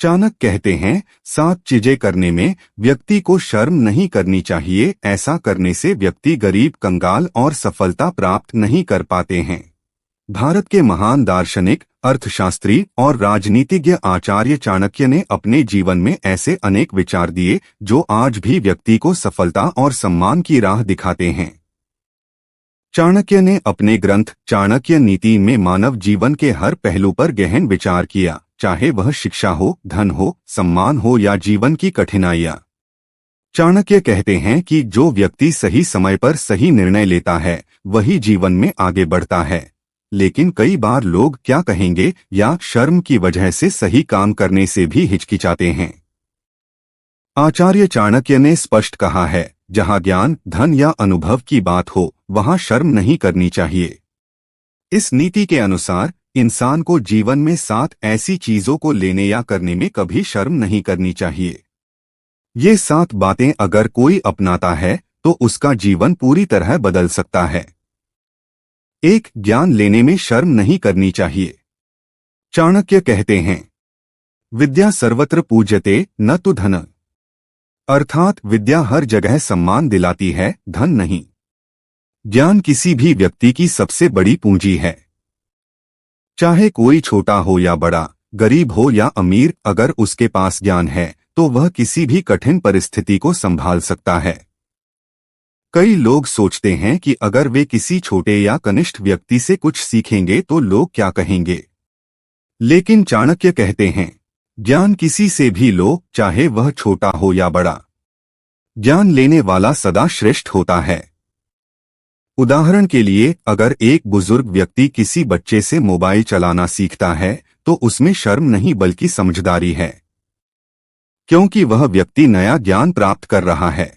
चाणक्य कहते हैं, 7 चीजें करने में व्यक्ति को शर्म नहीं करनी चाहिए। ऐसा करने से व्यक्ति गरीब, कंगाल और सफलता प्राप्त नहीं कर पाते हैं। भारत के महान दार्शनिक, अर्थशास्त्री और राजनीतिज्ञ आचार्य चाणक्य ने अपने जीवन में ऐसे अनेक विचार दिए जो आज भी व्यक्ति को सफलता और सम्मान की राह दिखाते हैं। चाणक्य ने अपने ग्रंथ चाणक्य नीति में मानव जीवन के हर पहलू पर गहन विचार किया, चाहे वह शिक्षा हो, धन हो, सम्मान हो या जीवन की कठिनाइयां। चाणक्य कहते हैं कि जो व्यक्ति सही समय पर सही निर्णय लेता है वही जीवन में आगे बढ़ता है। लेकिन कई बार लोग क्या कहेंगे या शर्म की वजह से सही काम करने से भी हिचकिचाते हैं। आचार्य चाणक्य ने स्पष्ट कहा है, जहां ज्ञान, धन या अनुभव की बात हो वहां शर्म नहीं करनी चाहिए। इस नीति के अनुसार इंसान को जीवन में 7 ऐसी चीजों को लेने या करने में कभी शर्म नहीं करनी चाहिए। ये 7 बातें अगर कोई अपनाता है तो उसका जीवन पूरी तरह बदल सकता है। 1. ज्ञान लेने में शर्म नहीं करनी चाहिए। चाणक्य कहते हैं, विद्या सर्वत्र पूज्यते न तु धन। अर्थात विद्या हर जगह सम्मान दिलाती है, धन नहीं। ज्ञान किसी भी व्यक्ति की सबसे बड़ी पूंजी है। चाहे कोई छोटा हो या बड़ा, गरीब हो या अमीर, अगर उसके पास ज्ञान है तो वह किसी भी कठिन परिस्थिति को संभाल सकता है। कई लोग सोचते हैं कि अगर वे किसी छोटे या कनिष्ठ व्यक्ति से कुछ सीखेंगे तो लोग क्या कहेंगे। लेकिन चाणक्य कहते हैं, ज्ञान किसी से भी लो, चाहे वह छोटा हो या बड़ा। ज्ञान लेने वाला सदा श्रेष्ठ होता है। उदाहरण के लिए, अगर एक बुजुर्ग व्यक्ति किसी बच्चे से मोबाइल चलाना सीखता है तो उसमें शर्म नहीं बल्कि समझदारी है, क्योंकि वह व्यक्ति नया ज्ञान प्राप्त कर रहा है।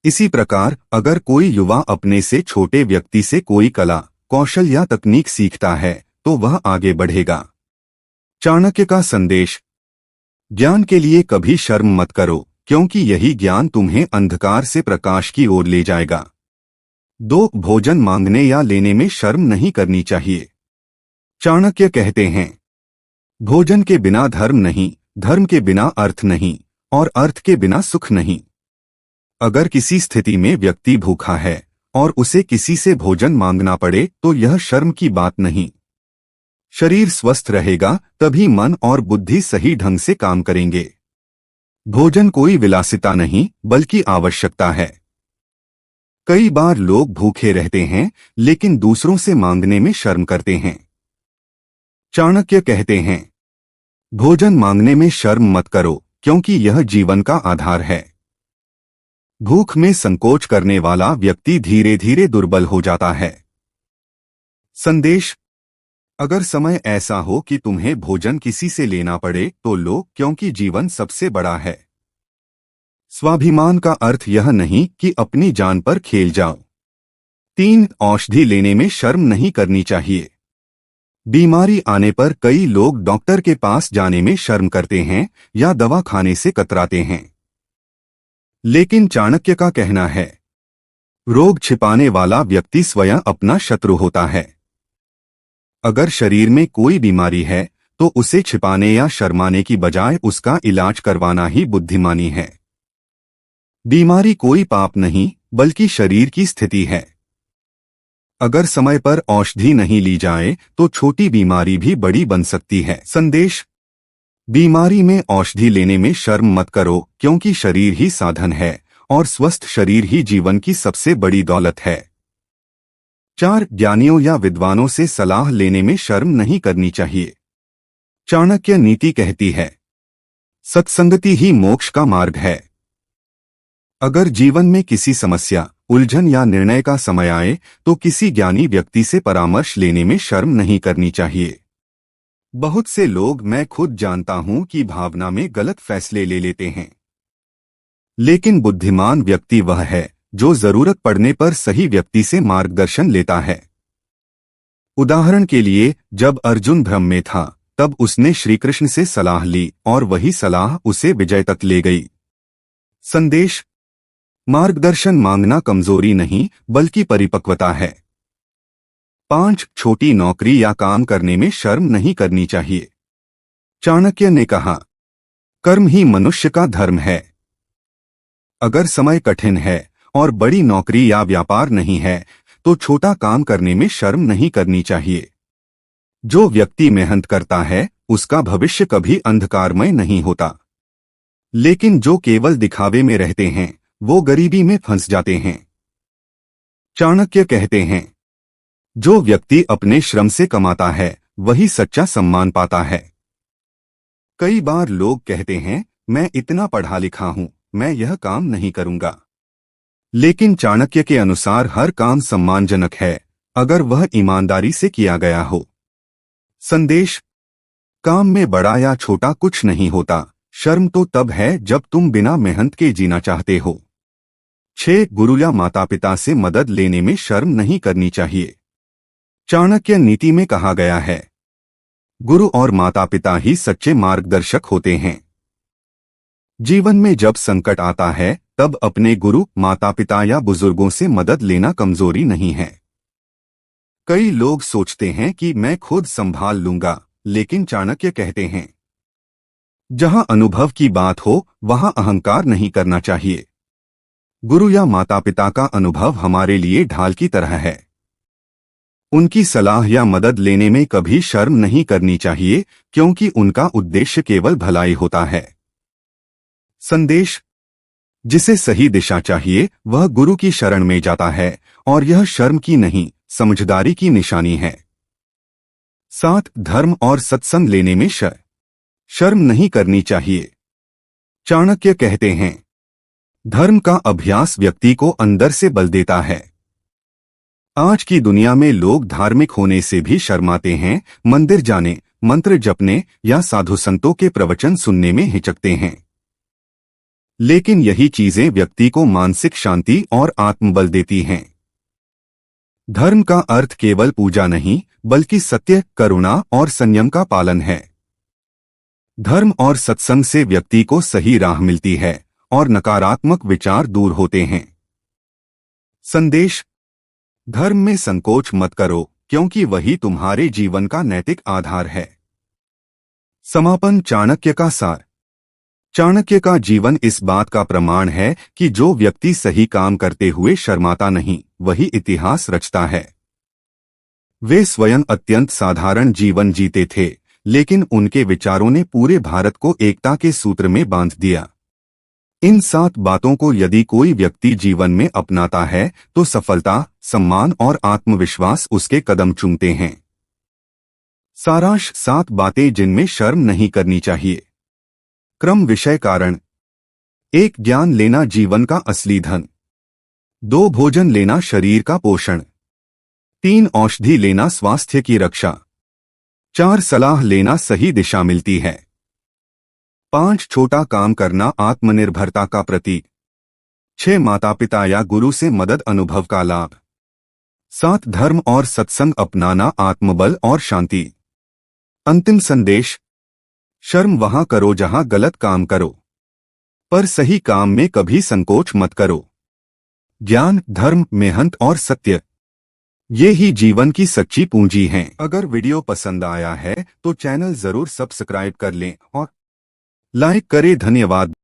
इसी प्रकार अगर कोई युवा अपने से छोटे व्यक्ति से कोई कला, कौशल या तकनीक सीखता है तो वह आगे बढ़ेगा। चाणक्य का संदेश, ज्ञान के लिए कभी शर्म मत करो, क्योंकि यही ज्ञान तुम्हें अंधकार से प्रकाश की ओर ले जाएगा। 2. भोजन मांगने या लेने में शर्म नहीं करनी चाहिए। चाणक्य कहते हैं, भोजन के बिना धर्म नहीं, धर्म के बिना अर्थ नहीं और अर्थ के बिना सुख नहीं। अगर किसी स्थिति में व्यक्ति भूखा है और उसे किसी से भोजन मांगना पड़े तो यह शर्म की बात नहीं। शरीर स्वस्थ रहेगा तभी मन और बुद्धि सही ढंग से काम करेंगे। भोजन कोई विलासिता नहीं बल्कि आवश्यकता है। कई बार लोग भूखे रहते हैं लेकिन दूसरों से मांगने में शर्म करते हैं। चाणक्य कहते हैं, भोजन मांगने में शर्म मत करो, क्योंकि यह जीवन का आधार है। भूख में संकोच करने वाला व्यक्ति धीरे धीरे दुर्बल हो जाता है। संदेश, अगर समय ऐसा हो कि तुम्हें भोजन किसी से लेना पड़े तो लो, क्योंकि जीवन सबसे बड़ा है। स्वाभिमान का अर्थ यह नहीं कि अपनी जान पर खेल जाओ। 3. औषधि लेने में शर्म नहीं करनी चाहिए। बीमारी आने पर कई लोग डॉक्टर के पास जाने में शर्म करते हैं या दवा खाने से कतराते हैं। लेकिन चाणक्य का कहना है, रोग छिपाने वाला व्यक्ति स्वयं अपना शत्रु होता है। अगर शरीर में कोई बीमारी है तो उसे छिपाने या शर्माने की बजाय उसका इलाज करवाना ही बुद्धिमानी है। बीमारी कोई पाप नहीं बल्कि शरीर की स्थिति है। अगर समय पर औषधि नहीं ली जाए तो छोटी बीमारी भी बड़ी बन सकती है। संदेश, बीमारी में औषधि लेने में शर्म मत करो, क्योंकि शरीर ही साधन है और स्वस्थ शरीर ही जीवन की सबसे बड़ी दौलत है। 4. ज्ञानियों या विद्वानों से सलाह लेने में शर्म नहीं करनी चाहिए। चाणक्य नीति कहती है, सत्संगति ही मोक्ष का मार्ग है। अगर जीवन में किसी समस्या, उलझन या निर्णय का समय आए तो किसी ज्ञानी व्यक्ति से परामर्श लेने में शर्म नहीं करनी चाहिए। बहुत से लोग, मैं खुद जानता हूं, कि भावना में गलत फैसले ले लेते हैं। लेकिन बुद्धिमान व्यक्ति वह है जो जरूरत पड़ने पर सही व्यक्ति से मार्गदर्शन लेता है। उदाहरण के लिए, जब अर्जुन भ्रम में था तब उसने श्री कृष्ण से सलाह ली और वही सलाह उसे विजय तक ले गई। संदेश, मार्गदर्शन मांगना कमजोरी नहीं बल्कि परिपक्वता है। 5. छोटी नौकरी या काम करने में शर्म नहीं करनी चाहिए। चाणक्य ने कहा, कर्म ही मनुष्य का धर्म है। अगर समय कठिन है और बड़ी नौकरी या व्यापार नहीं है तो छोटा काम करने में शर्म नहीं करनी चाहिए। जो व्यक्ति मेहनत करता है उसका भविष्य कभी अंधकारमय नहीं होता, लेकिन जो केवल दिखावे में रहते हैं वो गरीबी में फंस जाते हैं। चाणक्य कहते हैं, जो व्यक्ति अपने श्रम से कमाता है वही सच्चा सम्मान पाता है। कई बार लोग कहते हैं, मैं इतना पढ़ा लिखा हूं, मैं यह काम नहीं करूंगा। लेकिन चाणक्य के अनुसार हर काम सम्मानजनक है अगर वह ईमानदारी से किया गया हो। संदेश, काम में बड़ा या छोटा कुछ नहीं होता, शर्म तो तब है जब तुम बिना मेहनत के जीना चाहते हो। 6 गुरु या माता पिता से मदद लेने में शर्म नहीं करनी चाहिए। चाणक्य नीति में कहा गया है, गुरु और माता पिता ही सच्चे मार्गदर्शक होते हैं। जीवन में जब संकट आता है तब अपने गुरु, माता पिता या बुजुर्गों से मदद लेना कमजोरी नहीं है। कई लोग सोचते हैं कि मैं खुद संभाल लूंगा, लेकिन चाणक्य कहते हैं, जहां अनुभव की बात हो वहां अहंकार नहीं करना चाहिए। गुरु या माता पिता का अनुभव हमारे लिए ढाल की तरह है। उनकी सलाह या मदद लेने में कभी शर्म नहीं करनी चाहिए, क्योंकि उनका उद्देश्य केवल भलाई होता है। संदेश, जिसे सही दिशा चाहिए वह गुरु की शरण में जाता है और यह शर्म की नहीं, समझदारी की निशानी है। 7 धर्म और सत्संग लेने में शर्म नहीं करनी चाहिए। चाणक्य कहते हैं, धर्म का अभ्यास व्यक्ति को अंदर से बल देता है। आज की दुनिया में लोग धार्मिक होने से भी शर्माते हैं, मंदिर जाने, मंत्र जपने या साधु संतों के प्रवचन सुनने में हिचकते हैं। लेकिन यही चीजें व्यक्ति को मानसिक शांति और आत्मबल देती हैं। धर्म का अर्थ केवल पूजा नहीं, बल्कि सत्य, करुणा और संयम का पालन है। धर्म और सत्संग से व्यक्ति को सही राह मिलती है और नकारात्मक विचार दूर होते हैं। संदेश, धर्म में संकोच मत करो, क्योंकि वही तुम्हारे जीवन का नैतिक आधार है। समापन, चाणक्य का सार। चाणक्य का जीवन इस बात का प्रमाण है कि जो व्यक्ति सही काम करते हुए शर्माता नहीं, वही इतिहास रचता है। वे स्वयं अत्यंत साधारण जीवन जीते थे, लेकिन उनके विचारों ने पूरे भारत को एकता के सूत्र में बांध दिया। इन 7 बातों को यदि कोई व्यक्ति जीवन में अपनाता है तो सफलता, सम्मान और आत्मविश्वास उसके कदम चूमते हैं। सारांश, 7 बातें जिनमें शर्म नहीं करनी चाहिए। क्रम, विषय, कारण। 1 ज्ञान लेना जीवन का असली धन। 2 भोजन लेना शरीर का पोषण। 3 औषधि लेना स्वास्थ्य की रक्षा। 4 सलाह लेना सही दिशा मिलती है। 5 छोटा काम करना आत्मनिर्भरता का प्रतीक। 6 माता पिता या गुरु से मदद, अनुभव का लाभ। 7 धर्म और सत्संग अपनाना, आत्मबल और शांति। अंतिम संदेश, शर्म वहां करो जहां गलत काम करो, पर सही काम में कभी संकोच मत करो। ज्ञान, धर्म, मेहनत और सत्य, ये ही जीवन की सच्ची पूंजी हैं। अगर वीडियो पसंद आया है तो चैनल जरूर सब्सक्राइब कर लें और लाइक करें। धन्यवाद।